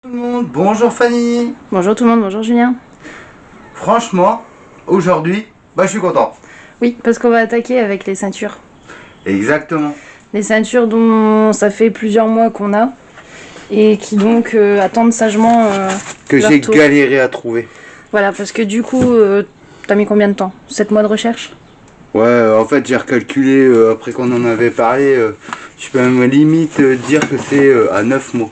Tout le monde, bonjour Fanny. Bonjour tout le monde, bonjour Julien. Franchement, aujourd'hui, je suis content. Oui, parce qu'on va attaquer avec les ceintures. Exactement. Les ceintures dont ça fait plusieurs mois qu'on a et qui donc attendent sagement Que leur j'ai tour. galéré à trouver. Voilà, parce que du coup, t'as mis combien de temps? 7 mois de recherche? Ouais, en fait j'ai recalculé après qu'on en avait parlé. Je peux même limite dire que c'est à 9 mois.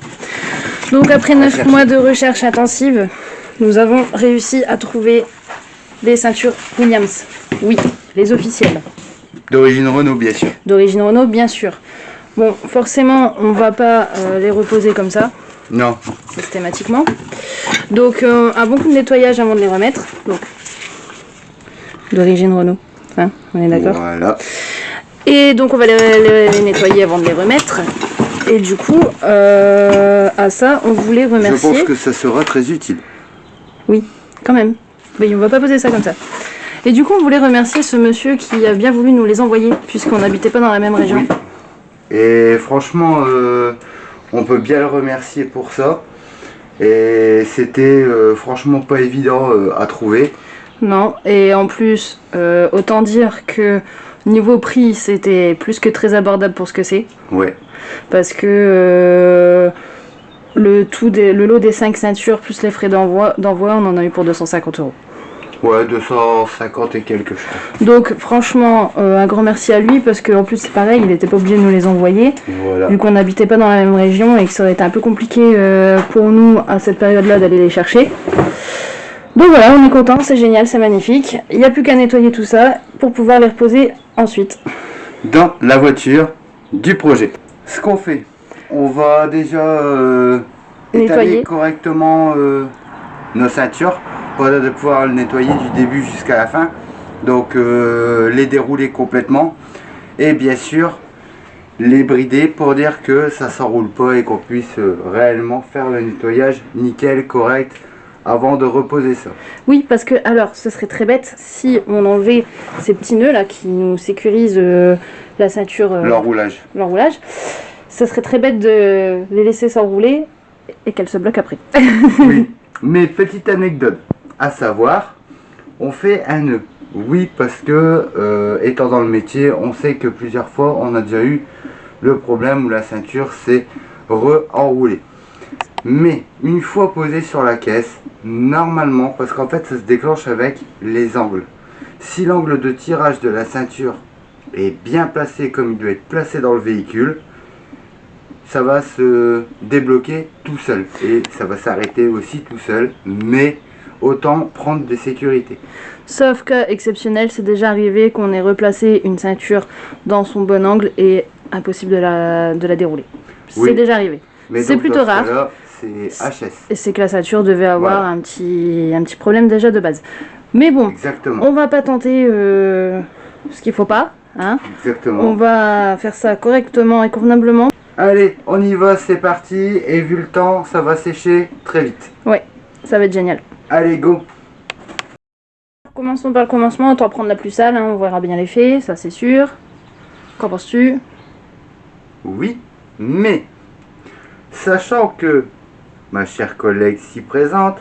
Donc après 9 chercher. mois de recherche intensive, nous avons réussi à trouver des ceintures Williams. Oui, les officielles. D'origine Renault bien sûr. D'origine Renault, bien sûr. Bon, forcément, on va pas les reposer comme ça, Non. systématiquement. Donc un bon coup de nettoyage avant de les remettre. Donc, d'origine Renault, hein, on est d'accord. Voilà. Et donc on va les nettoyer avant de les remettre. Et du coup, à ça, on voulait remercier. Je pense que ça sera très utile. Oui, quand même. Oui, on va pas poser ça comme ça. Et du coup, on voulait remercier ce monsieur qui a bien voulu nous les envoyer, puisqu'on n'habitait pas dans la même région. Oui. Et franchement, on peut bien le remercier pour ça. Et c'était franchement pas évident à trouver. Non, et en plus, autant dire que niveau prix, c'était plus que très abordable pour ce que c'est. Ouais. Parce que le lot des 5 ceintures plus les frais d'envoi, on en a eu pour 250 €. Ouais, 250 et quelques, je crois. Donc franchement, un grand merci à lui parce qu'en plus c'est pareil, il n'était pas obligé de nous les envoyer. Voilà. Vu qu'on n'habitait pas dans la même région et que ça aurait été un peu compliqué pour nous à cette période-là d'aller les chercher. Donc voilà, on est content, c'est génial, c'est magnifique. Il n'y a plus qu'à nettoyer tout ça pour pouvoir les reposer ensuite. Dans la voiture du projet. Ce qu'on fait, on va déjà étaler correctement nos ceintures pour de pouvoir le nettoyer du début jusqu'à la fin. Donc les dérouler complètement et bien sûr les brider pour dire que ça s'enroule pas et qu'on puisse réellement faire le nettoyage nickel, correct avant de reposer ça. Oui, parce que alors ce serait très bête si on enlevait ces petits nœuds là qui nous sécurisent la ceinture, l'enroulage. Ce serait très bête de les laisser s'enrouler et qu'elles se bloquent après. Oui, mais petite anecdote à savoir, on fait un nœud. Oui, parce que étant dans le métier, on sait que plusieurs fois on a déjà eu le problème où la ceinture s'est re-enroulée. Mais une fois posée sur la caisse, normalement, parce qu'en fait ça se déclenche avec les angles. Si l'angle de tirage de la ceinture est bien placé comme il doit être placé dans le véhicule, ça va se débloquer tout seul et ça va s'arrêter aussi tout seul, mais autant prendre des sécurités. Sauf cas exceptionnel, c'est déjà arrivé qu'on ait replacé une ceinture dans son bon angle et impossible de la dérouler. Oui. C'est déjà arrivé. C'est plutôt rare. Là, c'est HS. Et c'est que la ceinture devait avoir voilà. un petit problème déjà de base. Mais bon, exactement. On va pas tenter ce qu'il faut pas. Hein. Exactement. On va faire ça correctement et convenablement. Allez, on y va, c'est parti. Et vu le temps, ça va sécher très vite. Ouais, ça va être génial. Allez, go. Commençons par le commencement, autant prendre la plus sale, hein, on verra bien les faits, ça c'est sûr. Qu'en penses-tu? Oui, mais sachant que ma chère collègue si présente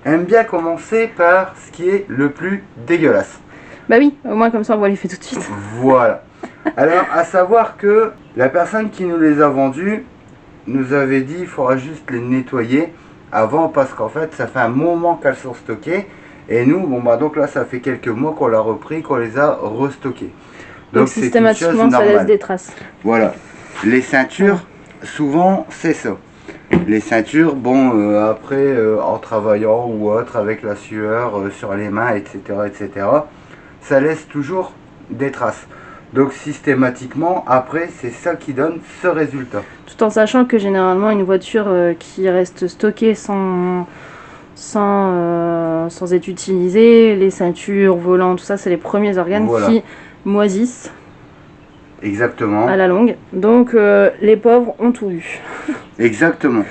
aime bien commencer par ce qui est le plus dégueulasse. Bah oui, au moins comme ça on voit les faits tout de suite. Voilà. Alors, à savoir que la personne qui nous les a vendus nous avait dit il faudra juste les nettoyer avant parce qu'en fait ça fait un moment qu'elles sont stockées et nous, donc là ça fait quelques mois qu'on l'a repris, qu'on les a restockées. Donc systématiquement ça laisse des traces. Voilà. Les ceintures, souvent c'est ça. Les ceintures, après en travaillant ou autre avec la sueur sur les mains, etc., ça laisse toujours des traces. Donc systématiquement, après, c'est ça qui donne ce résultat. Tout en sachant que généralement, une voiture qui reste stockée sans être utilisée, les ceintures, volants, tout ça, c'est les premiers organes qui moisissent. Exactement. À la longue. Donc les pauvres ont tout eu. Exactement.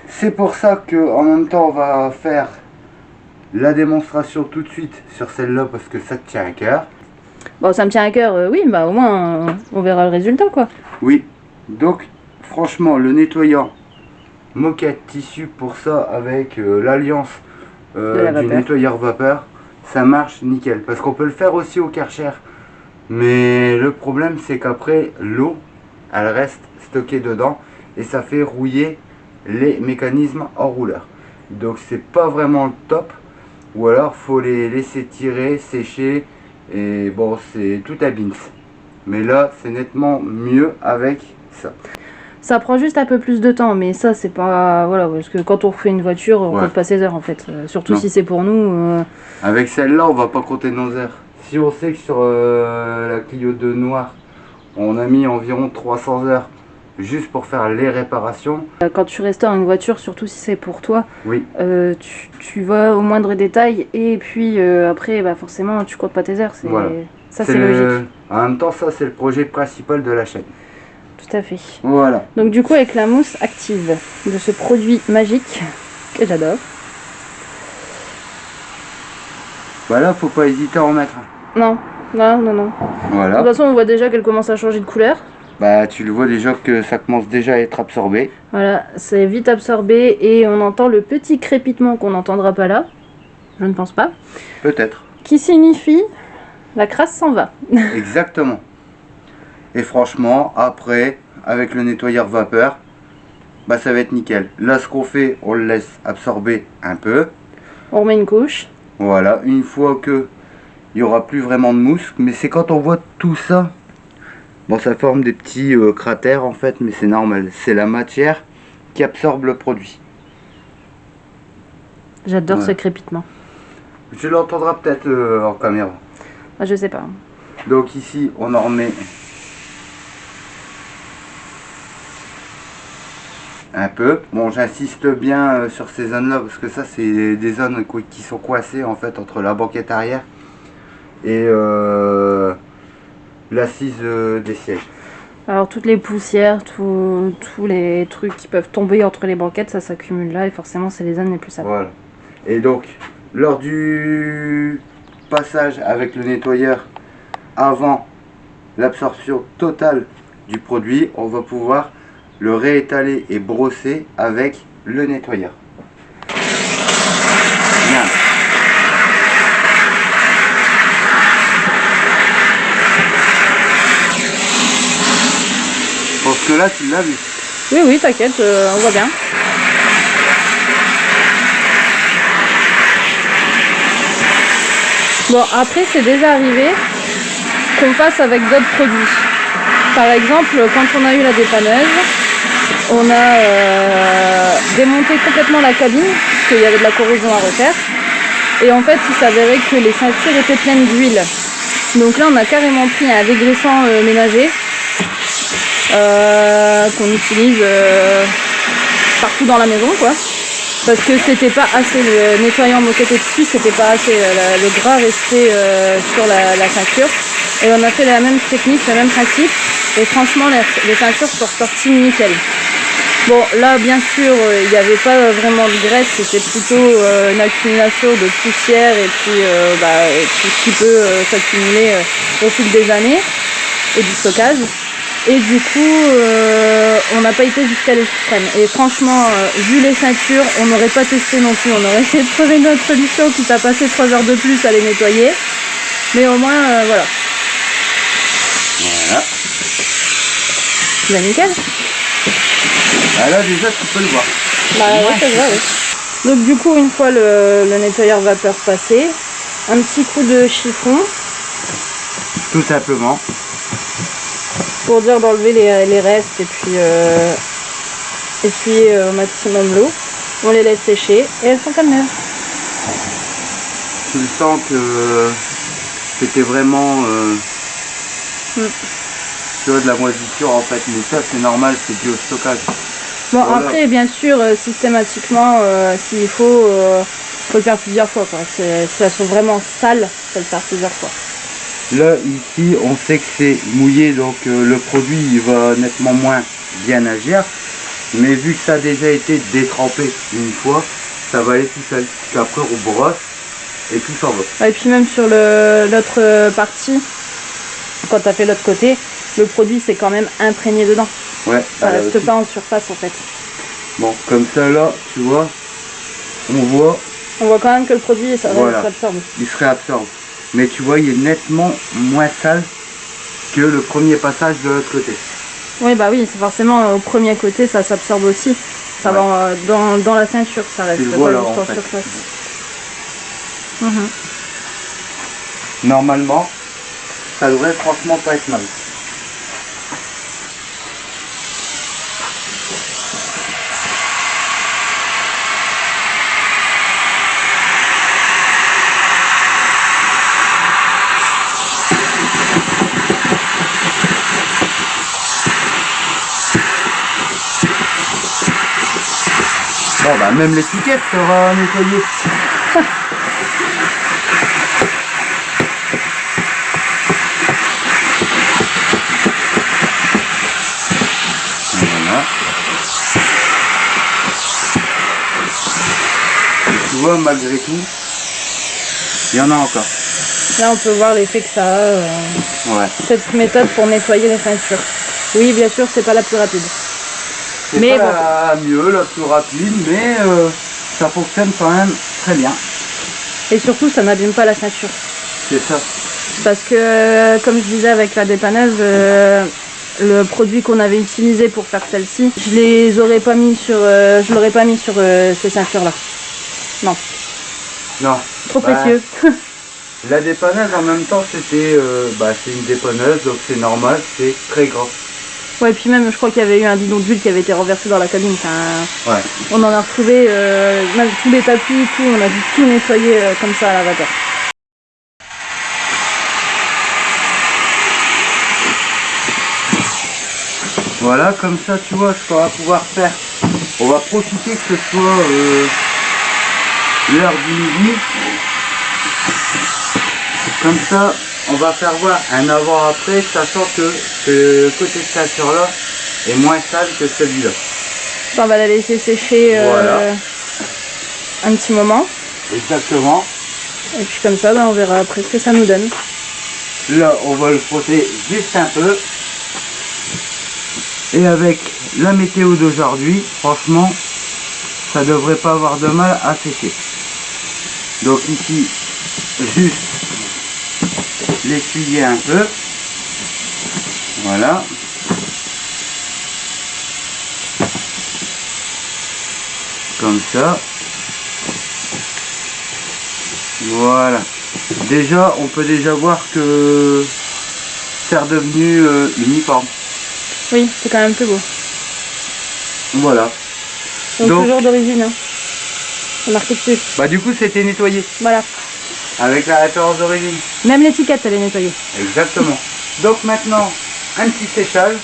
C'est pour ça qu'en même temps, on va faire la démonstration tout de suite sur celle-là parce que ça te tient à cœur. Bon, ça me tient à cœur, oui, bah au moins on verra le résultat quoi. Oui, donc franchement, le nettoyant moquette tissu pour ça avec l'alliance la du vapeur. nettoyeur vapeur, ça marche nickel. Parce qu'on peut le faire aussi au Karcher. Mais le problème c'est qu'après l'eau, elle reste stockée dedans et ça fait rouiller les mécanismes en rouleur. Donc c'est pas vraiment le top. Ou alors faut les laisser tirer, sécher. Et bon, c'est tout à bins. Mais là, c'est nettement mieux avec ça. Ça prend juste un peu plus de temps, mais ça c'est pas... Voilà, parce que quand on refait une voiture, on Ouais. compte pas ses heures en fait. Surtout Non. si c'est pour nous. Avec celle-là, on va pas compter nos heures. Si on sait que sur la Clio 2 noire, on a mis environ 300 heures juste pour faire les réparations. Quand tu restaures une voiture, surtout si c'est pour toi, Oui, tu vas au moindre détail et puis après, bah, forcément, tu comptes pas tes heures. Voilà. Ça, c'est logique. En même temps, ça, c'est le projet principal de la chaîne. Tout à fait. Voilà. Donc du coup, avec la mousse active de ce produit magique que j'adore. Bah là, faut pas hésiter à en mettre un. Non, non, non, non. De Voilà. toute façon, on voit déjà qu'elle commence à changer de couleur. Bah, tu le vois déjà que ça commence déjà à être absorbé. Voilà, c'est vite absorbé et on entend le petit crépitement qu'on n'entendra pas là. Je ne pense pas. Peut-être. Qui signifie la crasse s'en va. Exactement. Et franchement, après, avec le nettoyeur vapeur, bah ça va être nickel. Là, ce qu'on fait, on le laisse absorber un peu. On remet une couche. Voilà, une fois que il n'y aura plus vraiment de mousse. Mais c'est quand on voit tout ça, bon, ça forme des petits cratères en fait, mais c'est normal. C'est la matière qui absorbe le produit. J'adore Ouais. ce crépitement. Tu l'entendras peut-être en caméra. Ah, je sais pas. Donc ici, on en remet un peu. Bon, j'insiste bien sur ces zones-là parce que ça, c'est des zones qui sont coincées en fait entre la banquette arrière et l'assise des sièges. Alors toutes les poussières, tous les trucs qui peuvent tomber entre les banquettes, ça s'accumule là et forcément c'est les zones les plus sales. Voilà. Et donc, lors du passage avec le nettoyeur avant l'absorption totale du produit, on va pouvoir le réétaler et brosser avec le nettoyeur. Bien. Je pense que là, tu l'as vu. Oui, oui, t'inquiète, on voit bien. Bon, après c'est déjà arrivé qu'on passe avec d'autres produits. Par exemple, quand on a eu la dépanneuse, on a démonté complètement la cabine, parce qu'il y avait de la corrosion à refaire. Et en fait, il s'avérait que les ceintures étaient pleines d'huile. Donc là, on a carrément pris un dégraissant ménager qu'on utilise partout dans la maison, quoi. Parce que c'était pas assez, le nettoyant moquette et tissu, c'était pas assez, le gras restait sur la ceinture. Et on a fait la même technique, le même principe. Et franchement, les ceintures sont ressorties nickel. Bon, là, bien sûr, il n'y avait pas vraiment de graisse, c'était plutôt une accumulation de poussière et puis tout ce qui peut s'accumuler au fil des années et du stockage. Et du coup, on n'a pas été jusqu'à l'extrême. Et franchement, vu les ceintures, on n'aurait pas testé non plus. On aurait essayé de trouver une autre solution, quitte à passer 3 heures de plus à les nettoyer. Mais au moins, voilà. Voilà. C'est nickel. Ah là, déjà, tu peux le voir. Bah ouais, ça se voit, oui. Donc du coup, une fois le nettoyeur vapeur passé, un petit coup de chiffon Tout simplement. pour dire d'enlever les restes et puis au maximum l'eau. On les laisse sécher et elles sont comme neuves. Tu le sens que c'était vraiment tu vois, de la moisissure en fait, mais ça c'est normal, c'est dû au stockage. Bon, Voilà. après, bien sûr, systématiquement, s'il faut le faire plusieurs fois, quoi. Si elles sont vraiment sales, faut le faire plusieurs fois. Là ici on sait que c'est mouillé, donc le produit il va nettement moins bien agir, mais vu que ça a déjà été détrempé une fois, ça va aller tout seul. Puis après on brosse et tout s'en va. Et puis même sur l'autre partie, quand tu as fait l'autre côté, le produit s'est quand même imprégné dedans. Ouais, Ça reste pas en surface en fait. Bon, comme ça là, tu vois, on voit, quand même que le produit ça voilà, s'absorbe. il se réabsorbe. Mais tu vois, il est nettement moins sale que le premier passage de l'autre côté. Oui, bah oui, c'est forcément au premier côté, ça s'absorbe aussi. Ça Ouais. va dans la ceinture, ça reste Tu le pas vois là juste en en fait. surface. Mhm. Normalement, ça devrait franchement pas être mal. Bon bah même l'étiquette sera nettoyée. Voilà. Et tu vois, malgré tout, il y en a encore. Là, on peut voir l'effet que ça a, Ouais. cette méthode pour nettoyer les ceintures. Oui, bien sûr, c'est pas la plus rapide. C'est Mais pas bon. la mieux, la plus rapide, mais ça fonctionne quand même très bien. Et surtout, ça n'abîme pas la ceinture. C'est ça. Parce que, comme je disais avec la dépanneuse, le produit qu'on avait utilisé pour faire celle-ci, je l'aurais pas mis sur ces ceintures-là. Non. Non. Trop précieux. La dépanneuse en même temps c'était c'est une dépanneuse donc c'est normal, c'est très gras. Ouais, et puis même je crois qu'il y avait eu un bidon d'huile qui avait été renversé dans la cabine. Enfin, Ouais. on en a retrouvé même tous les tapis, tout, on a dû tout nettoyer comme ça à la vapeur. Voilà, comme ça tu vois ce qu'on va pouvoir faire. On va profiter que ce soit l'heure du midi. Comme ça, on va faire voir un avant-après, sachant que ce côté de ceinture là est moins sale que celui-là. On va la laisser sécher Voilà. un petit moment. Exactement. Et puis comme ça, on verra après ce que ça nous donne. Là, on va le frotter juste un peu. Et avec la météo d'aujourd'hui, franchement, ça devrait pas avoir de mal à sécher. Donc ici, juste l'essuyer un peu. Voilà. Comme ça. Voilà. Déjà, on peut déjà voir que c'est redevenu uniforme. Oui, c'est quand même plus beau. Voilà. Donc toujours d'origine. Hein. C'est marqué dessus. Bah du coup, c'était nettoyé. Voilà. Avec la référence d'origine. Même l'étiquette, elle est nettoyée. Exactement. Donc maintenant, un petit séchage.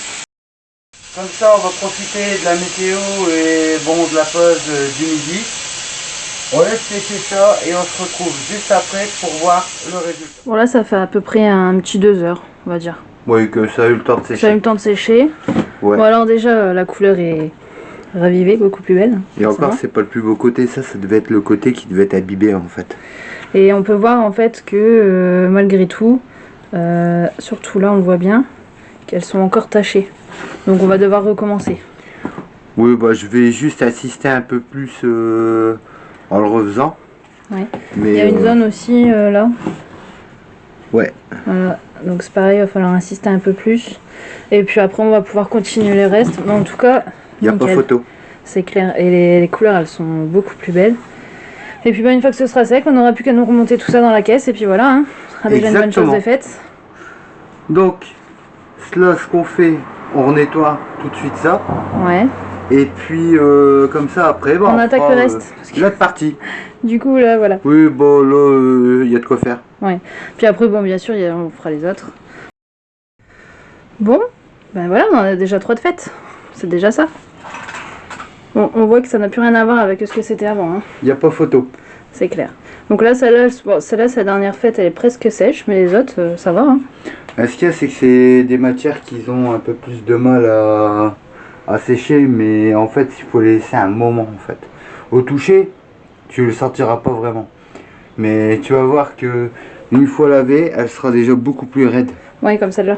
Comme ça, on va profiter de la météo et bon de la pause du midi. On laisse sécher ça et on se retrouve juste après pour voir le résultat. Bon là, ça fait à peu près un petit 2 heures, on va dire. Oui, que ça a eu le temps de sécher. Ça a eu le temps de sécher. Ouais. Bon alors déjà, la couleur est ravivée, beaucoup plus belle. Et encore, c'est pas le plus beau côté, ça devait être le côté qui devait être imbibé en fait. Et on peut voir en fait que malgré tout, surtout là on le voit bien, qu'elles sont encore tachées. Donc on va devoir recommencer. Oui, bah je vais juste assister un peu plus en le refaisant. Ouais. Mais il y a une zone aussi là. Ouais. Voilà. Donc c'est pareil, il va falloir insister un peu plus. Et puis après on va pouvoir continuer les restes. Mais en tout cas, il n'y a pas photo. C'est clair. Et les couleurs elles sont beaucoup plus belles. Et puis une fois que ce sera sec, on n'aura plus qu'à nous remonter tout ça dans la caisse. Et puis voilà, hein. Ce sera déjà une bonne chose de faite. Donc là, ce qu'on fait, on nettoie tout de suite ça. Ouais. Et puis comme ça après, on attaque le reste. L'autre partie. Du coup là voilà. Oui, bon là, il y a de quoi faire. Ouais. Puis après, bon bien sûr, on fera les autres. Bon, ben voilà, on en a déjà 3 de faites. C'est déjà ça. Bon, on voit que ça n'a plus rien à voir avec ce que c'était avant. Hein. Il n'y a pas photo. C'est clair. Donc là, celle-là, sa dernière fête, elle est presque sèche, mais les autres, ça va. Hein. Ce qu'il y a, c'est que c'est des matières qui ont un peu plus de mal à sécher, mais en fait, il faut les laisser un moment en fait. Au toucher, tu le sentiras pas vraiment. Mais tu vas voir que une fois lavée, elle sera déjà beaucoup plus raide. Ouais, comme celle-là.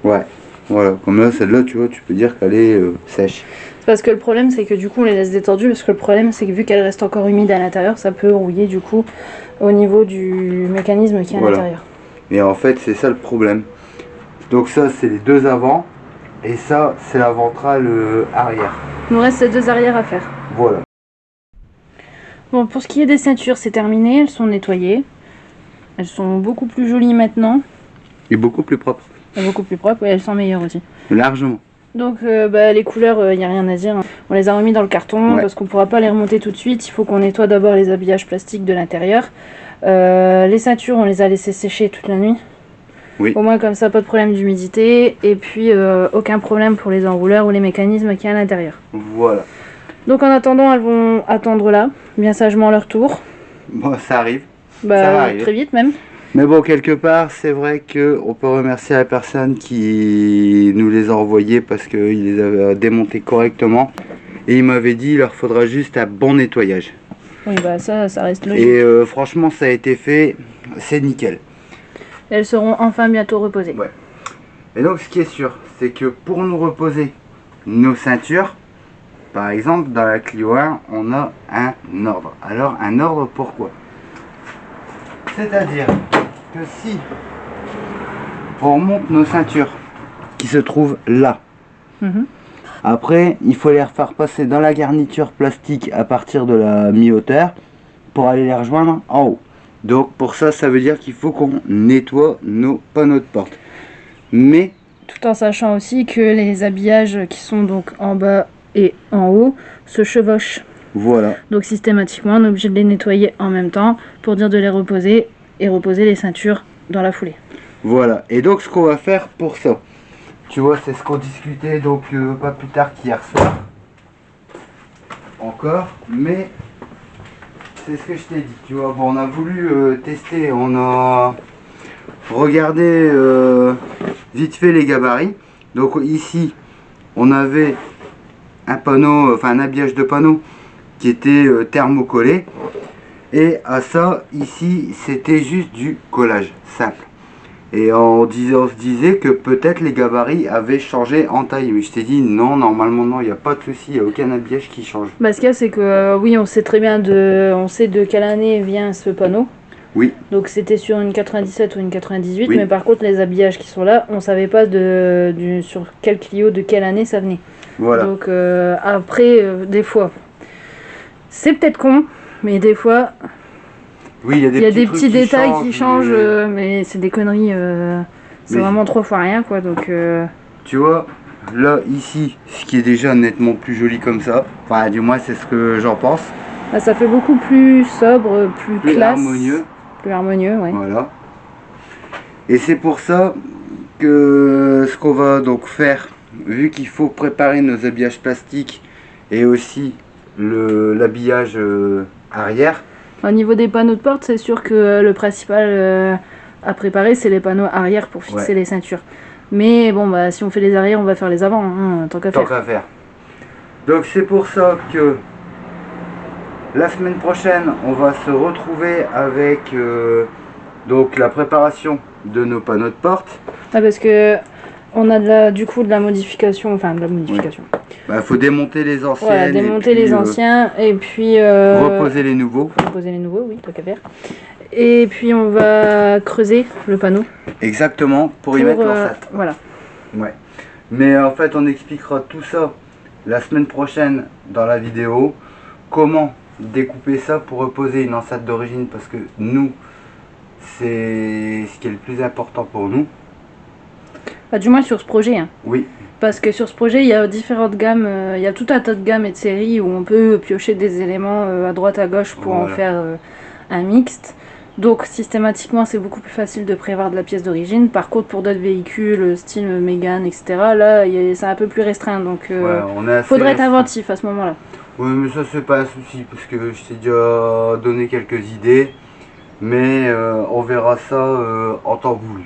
Ouais, voilà. Comme là, celle-là, tu vois, tu peux dire qu'elle est sèche. Parce que le problème c'est que du coup on les laisse détendus, parce que le problème c'est que vu qu'elles restent encore humides à l'intérieur, ça peut rouiller du coup au niveau du mécanisme qui est à Voilà. l'intérieur. Et en fait c'est ça le problème. Donc ça c'est les deux avant et ça c'est la ventrale arrière. Il nous reste ces deux arrières à faire. Voilà. Bon, pour ce qui est des ceintures, c'est terminé, elles sont nettoyées. Elles sont beaucoup plus jolies maintenant. Et beaucoup plus propre. Et beaucoup plus propres, et elles sont meilleures aussi. Largement. Donc les couleurs, il n'y a rien à dire. On les a remis dans le carton parce qu'on ne pourra pas les remonter tout de suite. Il faut qu'on nettoie d'abord les habillages plastiques de l'intérieur. Les ceintures, on les a laissées sécher toute la nuit. Oui. Au moins comme ça, pas de problème d'humidité. Et puis aucun problème pour les enrouleurs ou les mécanismes qu'il y a à l'intérieur. Voilà. Donc en attendant, elles vont attendre là, bien sagement leur tour. Bon, ça arrive. Ça va arriver. Très vite même. Mais bon, quelque part, c'est vrai qu'on peut remercier la personne qui nous les a envoyés parce qu'il les avait démontés correctement. Et il m'avait dit il leur faudra juste un bon nettoyage. Oui, bah ça reste logique. Et franchement, ça a été fait, c'est nickel. Elles seront enfin bientôt reposées. Ouais. Et donc, ce qui est sûr, c'est que pour nous reposer nos ceintures, par exemple, dans la Clio 1, on a un ordre. Alors, un ordre pourquoi? C'est-à-dire que si on remonte nos ceintures qui se trouvent là, après il faut les refaire passer dans la garniture plastique à partir de la mi-hauteur pour aller les rejoindre en haut. Donc pour ça, ça veut dire qu'il faut qu'on nettoie nos panneaux de porte. Mais tout en sachant aussi que les habillages qui sont donc en bas et en haut se chevauchent. voilà. Donc systématiquement, on est obligé de les nettoyer en même temps pour dire de les reposer et reposer les ceintures dans la foulée. Voilà. Et donc ce qu'on va faire pour ça, tu vois, c'est ce qu'on discutait donc pas plus tard qu'hier soir. Encore, mais c'est ce que je t'ai dit. Tu vois, bon, on a voulu tester, on a regardé vite fait les gabarits. Donc ici, on avait un panneau, enfin un habillage de panneau qui était thermocollé. Et à ça, ici, c'était juste du collage simple. Et on se disait que peut-être les gabarits avaient changé en taille. Mais je t'ai dit non, normalement non, il n'y a pas de souci, il n'y a aucun habillage qui change. Bah, ce qu'il y a, c'est que oui, on sait très bien on sait de quelle année vient ce panneau. Oui. Donc c'était sur une 97 ou une 98, oui. Mais par contre les habillages qui sont là, on savait pas sur quel Clio, de quelle année ça venait. Voilà. Donc après, des fois, c'est peut-être con, mais des fois, oui, il y a des petits détails qui changent, mais c'est des conneries, c'est vraiment 3 fois rien, quoi. Donc tu vois, là, ici, ce qui est déjà nettement plus joli comme ça, enfin du moins c'est ce que j'en pense. Là, ça fait beaucoup plus sobre, plus classe. Harmonieux. Plus harmonieux, ouais. Voilà. Et c'est pour ça que ce qu'on va donc faire, vu qu'il faut préparer nos habillages plastiques et aussi l'habillage arrière. Au niveau des panneaux de porte, c'est sûr que le principal à préparer, c'est les panneaux arrière pour fixer les ceintures. Mais bon, bah si on fait les arrières, on va faire les avant, hein, tant qu'à faire. Donc c'est pour ça que la semaine prochaine, on va se retrouver avec donc la préparation de nos panneaux de porte. Ah, parce que on a du coup de la modification, enfin de la modification. Bah, faut démonter les anciennes. Voilà, démonter les anciens et puis reposer les nouveaux. Reposer les nouveaux, oui, tant qu'à faire. Et puis on va creuser le panneau. Exactement, pour y mettre l'enceinte. Voilà. Ouais. Mais en fait, on expliquera tout ça la semaine prochaine dans la vidéo. Comment découper ça pour reposer une enceinte d'origine, parce que nous, c'est ce qui est le plus important pour nous. Bah, du moins sur ce projet. Hein. Oui. Parce que sur ce projet, il y a différentes gammes, il y a tout un tas de gammes et de séries où on peut piocher des éléments à droite à gauche pour en faire un mixte. Donc systématiquement, c'est beaucoup plus facile de prévoir de la pièce d'origine. Par contre, pour d'autres véhicules, style Mégane, etc., là, c'est un peu plus restreint. Donc faudrait être inventif à ce moment-là. Oui, mais ça, c'est pas un souci, parce que je t'ai déjà donné quelques idées. Mais on verra ça en temps voulu.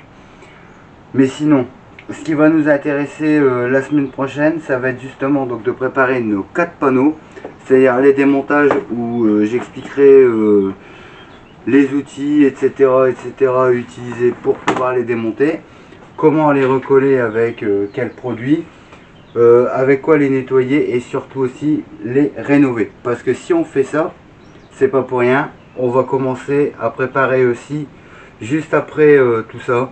Mais sinon, ce qui va nous intéresser la semaine prochaine, ça va être justement donc de préparer nos 4 panneaux, c'est-à-dire les démontages où j'expliquerai les outils, etc., à utiliser pour pouvoir les démonter, comment les recoller avec quel produit, avec quoi les nettoyer et surtout aussi les rénover. Parce que si on fait ça, c'est pas pour rien. On va commencer à préparer aussi, juste après tout ça,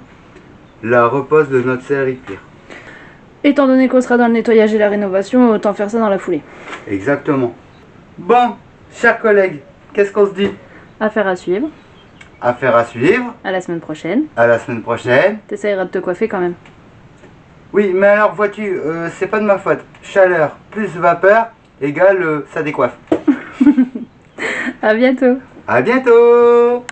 la repose de notre série de tir. Étant donné qu'on sera dans le nettoyage et la rénovation, autant faire ça dans la foulée. Exactement. Bon, chers collègues, qu'est-ce qu'on se dit? Affaire à suivre. Affaire à suivre. À la semaine prochaine. À la semaine prochaine. T'essayeras de te coiffer quand même. Oui, mais alors vois-tu, c'est pas de ma faute. Chaleur plus vapeur égale ça décoiffe. À bientôt. À bientôt.